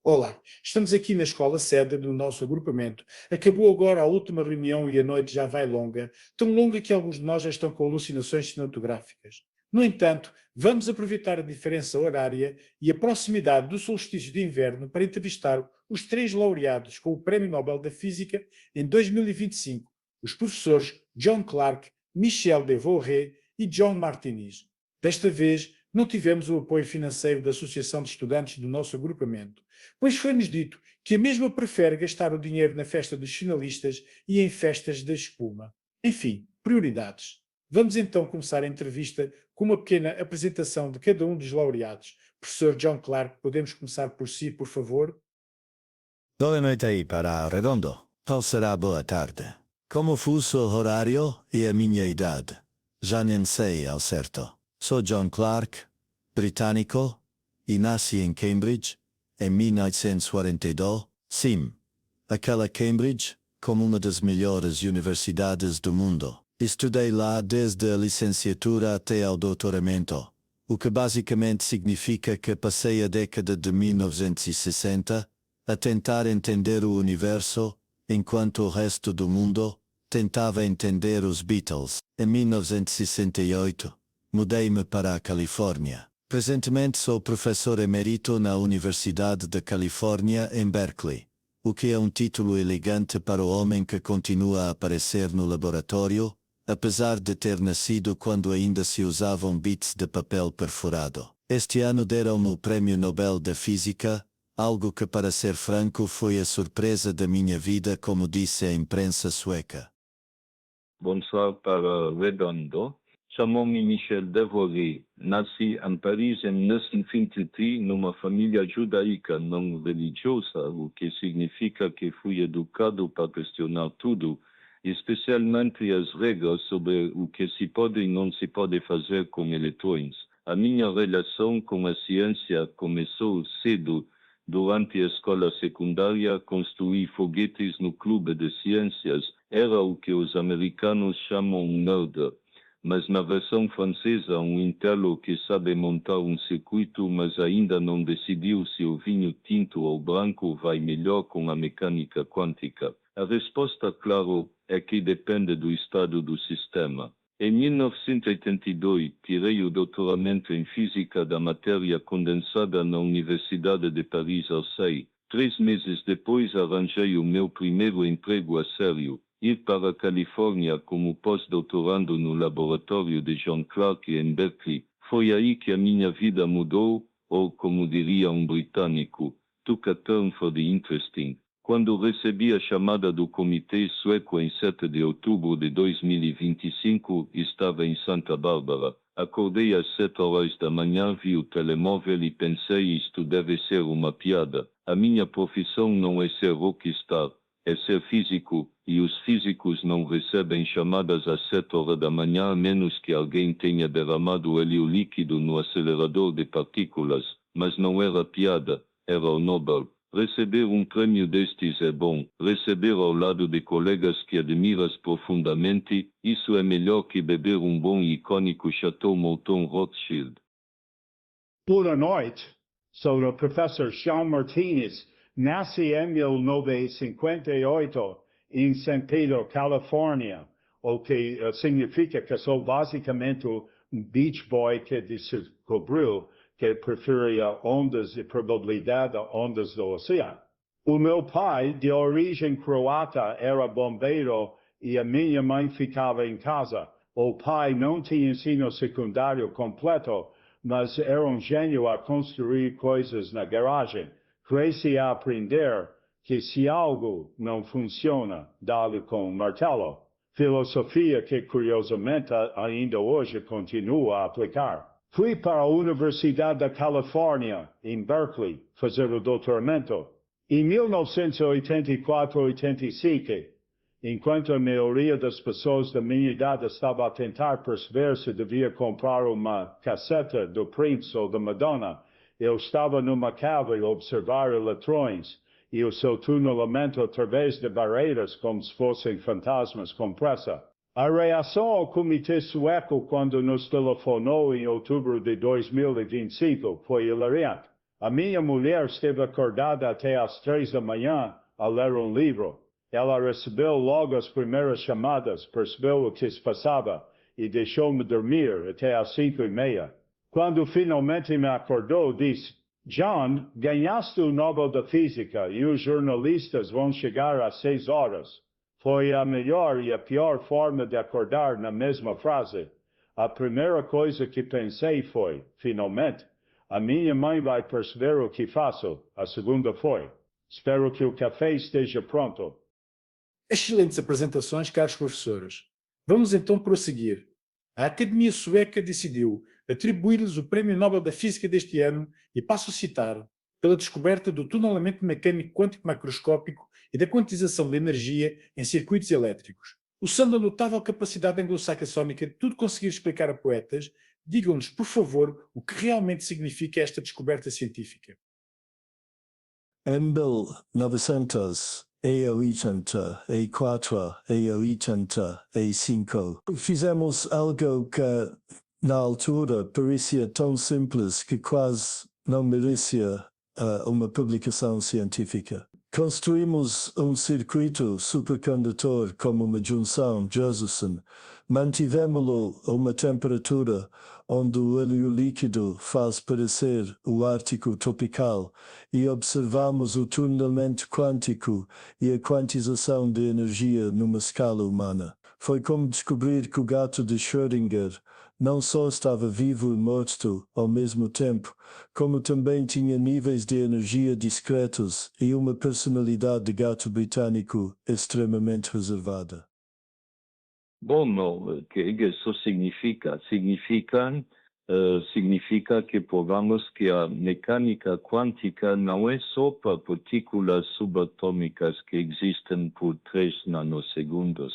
Olá, estamos aqui na escola sede do nosso agrupamento. Acabou agora a última reunião e a noite já vai longa, tão longa que alguns de nós já estão com alucinações cinematográficas. No entanto, vamos aproveitar a diferença horária e a proximidade do solstício de inverno para entrevistar os três laureados com o Prémio Nobel da Física em 2025, os professores John Clark, Michel Devoret e John Martinis. Desta vez, não tivemos o apoio financeiro da Associação de Estudantes do nosso agrupamento, pois foi-nos dito que a mesma prefere gastar o dinheiro na festa dos finalistas e em festas da espuma. Enfim, prioridades. Vamos então começar a entrevista com uma pequena apresentação de cada um dos laureados. Professor John Clark, podemos começar por si, por favor? Boa noite aí para Redondo. Qual será boa tarde? Como fuso horário e a minha idade? Já nem sei ao certo. Sou John Clark, britânico, e nasci em Cambridge, em 1942. Sim, aquela Cambridge, como uma das melhores universidades do mundo. Estudei lá desde a licenciatura até ao doutoramento, o que basicamente significa que passei a década de 1960 a tentar entender o universo, enquanto o resto do mundo tentava entender os Beatles. Em 1968, mudei-me para a Califórnia. Presentemente sou professor emérito na Universidade da Califórnia em Berkeley, o que é um título elegante para o homem que continua a aparecer no laboratório, apesar de ter nascido quando ainda se usavam bits de papel perfurado. Este ano deram-me o Prémio Nobel da Física, algo que, para ser franco, foi a surpresa da minha vida, como disse a imprensa sueca. Bonsoir para Redondo. Chamo-me Michel Devoret. Nasci em Paris em 1923 numa família judaica não religiosa, o que significa que fui educado para questionar tudo, especialmente as regras sobre o que se pode e não se pode fazer com eletrões. A minha relação com a ciência começou cedo. Durante a escola secundária, construí foguetes no clube de ciências. Era o que os americanos chamam um nerd. Mas na versão francesa, um intelo que sabe montar um circuito, mas ainda não decidiu se o vinho tinto ou branco vai melhor com a mecânica quântica. A resposta, claro, é que depende do estado do sistema. Em 1982, tirei o doutoramento em física da matéria condensada na Universidade de Paris-Orsay. 3 meses depois arranjei o meu primeiro emprego a sério, ir para a Califórnia como pós-doutorando no laboratório de John Clark em Berkeley. Foi aí que a minha vida mudou, ou como diria um britânico, took a turn for the interesting. Quando recebi a chamada do Comitê Sueco em 7 de outubro de 2025, estava em Santa Bárbara. Acordei às 7 horas da manhã, vi o telemóvel e pensei: isto deve ser uma piada. A minha profissão não é ser rockstar, é ser físico, e os físicos não recebem chamadas às 7 horas da manhã a menos que alguém tenha derramado hélio líquido no acelerador de partículas. Mas não era piada, era o Nobel. Receber um prêmio destes é bom. Receber ao lado de colegas que admiras profundamente, isso é melhor que beber um bom e icônico Chateau Mouton Rothschild. Boa noite, sou o professor Jean Martinez. Nasci em 1958 em San Pedro, Califórnia, o que significa que sou basicamente um beach boy que descobriu que preferia ondas e probabilidade a ondas do oceano. O meu pai, de origem croata, era bombeiro e a minha mãe ficava em casa. O pai não tinha ensino secundário completo, mas era um gênio a construir coisas na garagem. Cresci a aprender que se algo não funciona, dá-lhe com um martelo. Filosofia que, curiosamente, ainda hoje continua a aplicar. Fui para a Universidade da Califórnia, em Berkeley, fazer o doutoramento. Em 1984-85, enquanto a maioria das pessoas da minha idade estava a tentar perceber se devia comprar uma casseta do Prince ou da Madonna, eu estava numa cave a observar eletrões e o seu tunelamento através de barreiras como se fossem fantasmas com pressa. A reação ao Comitê Sueco quando nos telefonou em outubro de 2025 foi hilariante. A minha mulher esteve acordada até às 3 da manhã a ler um livro. Ela recebeu logo as primeiras chamadas, percebeu o que se passava e deixou-me dormir até às 5:30. Quando finalmente me acordou, disse: John, ganhaste o Nobel da Física e os jornalistas vão chegar às 6 horas. Foi a melhor e a pior forma de acordar na mesma frase. A primeira coisa que pensei foi, finalmente, a minha mãe vai perceber o que faço. A segunda foi, espero que o café esteja pronto. Excelentes apresentações, caros professores. Vamos então prosseguir. A Academia Sueca decidiu atribuir-lhes o Prémio Nobel da Física deste ano e passo a citar, pela descoberta do tunelamento mecânico quântico macroscópico e da quantização de energia em circuitos elétricos. Usando a notável capacidade anglo-saxónica de tudo conseguir explicar a poetas, digam-nos, por favor, o que realmente significa esta descoberta científica. Em 1984 e 85, fizemos algo que, na altura, parecia tão simples que quase não merecia uma publicação científica. Construímos um circuito supercondutor como uma junção Josephson. Mantivemos-lo a uma temperatura onde o óleo líquido faz parecer o Ártico tropical e observamos o tunelamento quântico e a quantização de energia numa escala humana. Foi como descobrir que o gato de Schrödinger não só estava vivo e morto ao mesmo tempo, como também tinha níveis de energia discretos e uma personalidade de gato britânico extremamente reservada. Bom, o que isso significa? Significa que provamos que a mecânica quântica não é só para partículas subatômicas que existem por 3 nanosegundos.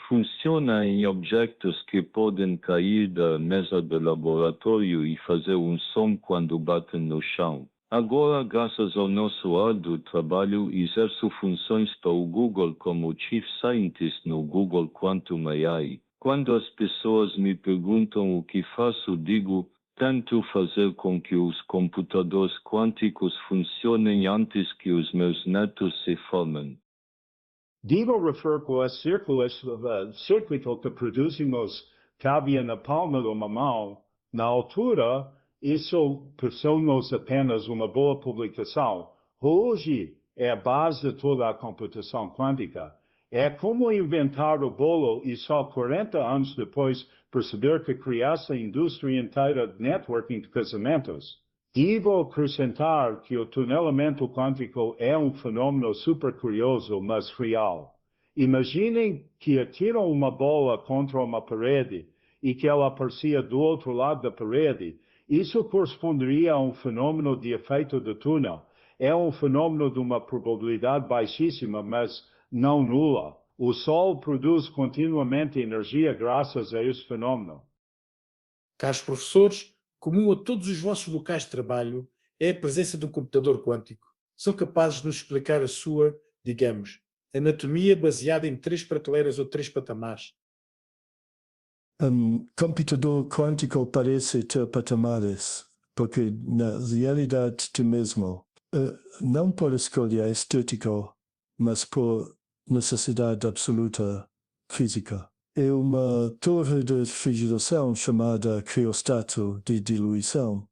Funciona em objetos que podem cair da mesa de laboratório e fazer um som quando batem no chão. Agora, graças ao nosso árduo trabalho, exerço funções para o Google como Chief Scientist no Google Quantum AI. Quando as pessoas me perguntam o que faço, digo, tento fazer com que os computadores quânticos funcionem antes que os meus netos se formem. Devo refer que o circuito que produzimos cabia na palma de uma mão. Na altura, isso pareceu-nos apenas uma boa publicação. Hoje é a base de toda a computação quântica. É como inventar o bolo e só 40 anos depois perceber que criasse a indústria inteira de networking de casamentos. Devo acrescentar que o tunelamento quântico é um fenômeno super curioso, mas real. Imaginem que atiram uma bola contra uma parede e que ela aparecia do outro lado da parede. Isso corresponderia a um fenômeno de efeito de túnel. É um fenômeno de uma probabilidade baixíssima, mas não nula. O Sol produz continuamente energia graças a esse fenômeno. Caros professores, comum a todos os vossos locais de trabalho é a presença de um computador quântico. São capazes de nos explicar a sua, digamos, anatomia baseada em 3 prateleiras ou 3 patamares. Computador quântico parece ter patamares, porque na realidade tem mesmo, não por escolha estética, mas por necessidade absoluta física. É uma torre de refrigeração chamada criostato de diluição,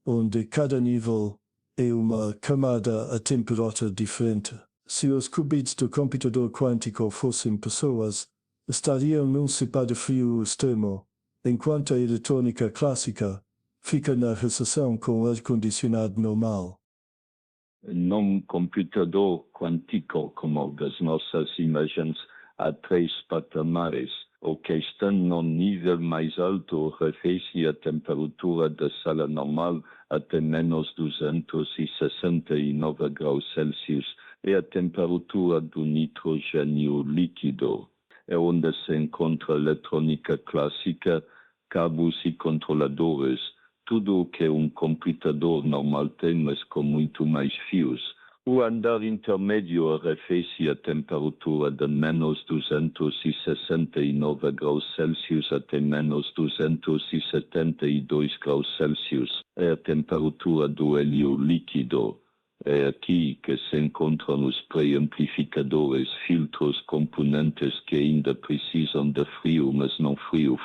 onde cada nível é uma camada a temperatura diferente. Se os qubits do computador quântico fossem pessoas, estariam num super frio extremo, enquanto a eletrônica clássica fica na recessão com ar-condicionado normal. Num computador quântico como das nossas imagens, há 3 patamares. O que está no nível mais alto refere a temperatura da sala normal até menos 269 graus Celsius e a temperatura do nitrogênio líquido. É onde se encontra eletrônica clássica, cabos e controladores, tudo o que um computador normal tem, mas com muito mais fios. O andar intermédio arrefece a temperatura de menos 269 graus Celsius até menos 272 graus Celsius. É a temperatura do hélio líquido. É aqui que se encontram os pré-amplificadores, filtros, componentes que ainda precisam de frio, mas não frio.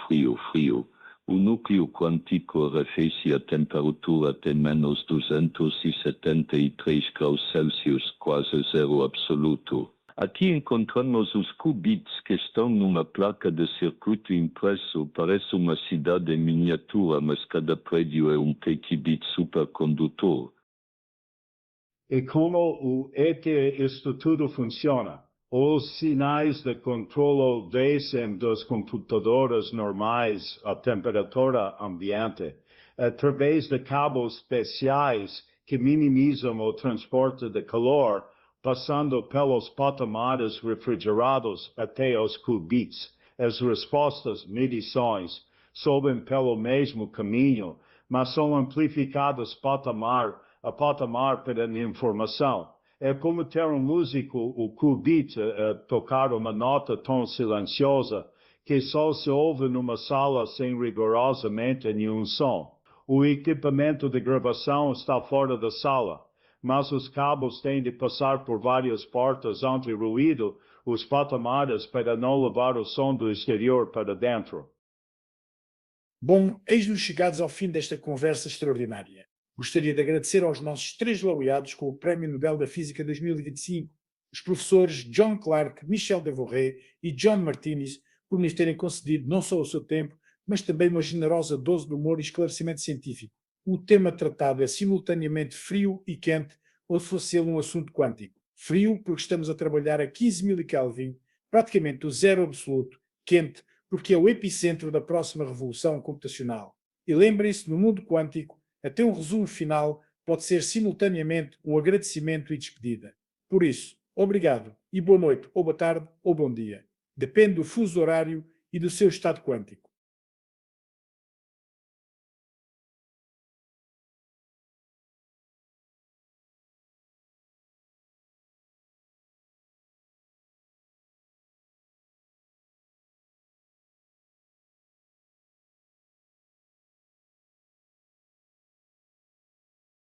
O núcleo quântico arrefece a temperatura até menos 273 graus Celsius, quase zero absoluto. Aqui encontramos os qubits que estão numa placa de circuito impresso. Parece uma cidade em miniatura, mas cada prédio é um qubit supercondutor. E como isto tudo funciona? Os sinais de controle descem dos computadores normais à temperatura ambiente, através de cabos especiais que minimizam o transporte de calor, passando pelos patamares refrigerados até os qubits. As respostas, medições, sobem pelo mesmo caminho, mas são amplificadas patamar a patamar para a informação. É como ter um músico, o qubit, a tocar uma nota tão silenciosa que só se ouve numa sala sem rigorosamente nenhum som. O equipamento de gravação está fora da sala, mas os cabos têm de passar por várias portas anti-ruído, os patamares para não levar o som do exterior para dentro. Bom, eis-nos chegados ao fim desta conversa extraordinária. Gostaria de agradecer aos nossos 3 laureados com o Prémio Nobel da Física 2025, os professores John Clark, Michel Devoré e John Martinez, por nos terem concedido não só o seu tempo, mas também uma generosa dose de humor e esclarecimento científico. O tema tratado é simultaneamente frio e quente, ou se fosse ele um assunto quântico. Frio, porque estamos a trabalhar a 15.000 Kelvin, praticamente o zero absoluto. Quente, porque é o epicentro da próxima revolução computacional. E lembrem-se, no mundo quântico, até um resumo final pode ser simultaneamente um agradecimento e despedida. Por isso, obrigado e boa noite, ou boa tarde, ou bom dia. Depende do fuso horário e do seu estado quântico.